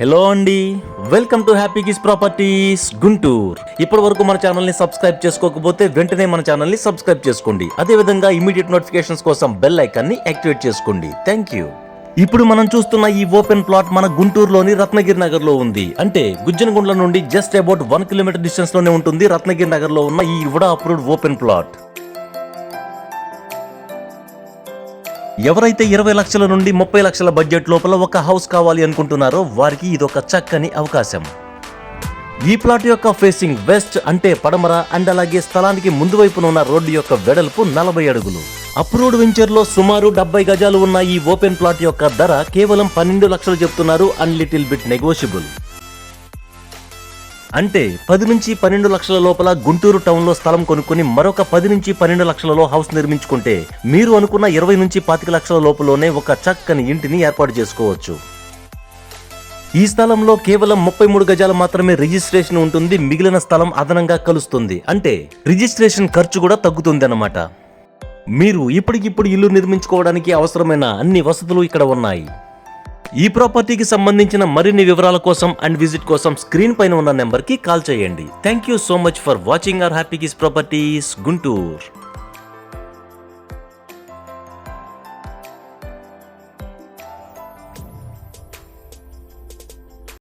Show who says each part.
Speaker 1: Hello అండి, welcome to happy kiss properties Guntur. ఇప్పటి వరకు మన ఛానల్ని సబ్స్క్రైబ్ చేసుకోకపోతే వెంటనే మన ఛానల్ని సబ్స్క్రైబ్ చేసుకోండి. అదేవిధంగా ఇమీడియట్ నోటిఫికేషన్స్ కోసం బెల్ ఐకాన్ని యాక్టివేట్ చేసుకోండి. Thank you. ఇప్పుడు మనం చూస్తున్న ఈ ఓపెన్ ప్లాట్ మన గుంటూరులోని రత్నగిరి నగర్ లో ఉంది. అంటే గుజ్జనగుండ్ల నుండి జస్ట్ అబౌట్ 1 కిలోమీటర్ డిస్టెన్స్ లోనే ఉంటుంది రత్నగిరి నగర్ లో ఉన్న ఈ వుడా అప్రూవ్డ్ ఓపెన్ ప్లాట్. ఎవరైతే 20 లక్షల నుండి 30 లక్షల బడ్జెట్ లోపల ఒక హౌస్ కావాలి అనుకుంటున్నారో వారికి ఇదొక చక్కని అవకాశం. ఈ ప్లాట్ యొక్క ఫేసింగ్ వెస్ట్ అంటే పడమర అండ్ అలాగే స్థలానికి ముందు వైపున ఉన్న రోడ్డు యొక్క వెడల్పు 40 అడుగులు. అప్రూవ్డ్ వెంచర్ లో సుమారు 70 గజాలు ఉన్న ఈ ఓపెన్ ప్లాట్ యొక్క ధర కేవలం 12 లక్షలు చెప్తున్నారు అండ్ లిటిల్ బిట్ నెగోషియబుల్. అంటే 10 నుంచి 12 లక్షల లోపల గుంటూరు టౌన్ లో స్థలం కొనుక్కుని మరొక 10 నుంచి 12 లక్షలలో హౌస్ నిర్మించుకుంటే మీరు అనుకున్న 20 నుంచి 25 లక్షల లోపలనే ఒక చక్కని ఇంటిని ఏర్పాటు చేసుకోవచ్చు. ఈ స్థలంలో కేవలం 33 గజాలు మాత్రమే రిజిస్ట్రేషన్ ఉంటుంది. మిగిలిన స్థలం అదనంగా కలుస్తుంది. అంటే రిజిస్ట్రేషన్ ఖర్చు కూడా తగ్గుతుంది అన్నమాట. మీరు ఇప్పటికిప్పుడు ఇల్లు నిర్మించుకోవడానికి అవసరమైన అన్ని వసతులు ఇక్కడ ఉన్నాయి. ఈ ప్రాపర్టీకి సంబంధించిన మరిన్ని వివరాల కోసం అండ్ విజిట్ కోసం స్క్రీన్ పైన ఉన్న నెంబర్కి కాల్ చేయండి. Thank you so much for watching our happy kiss properties Guntur.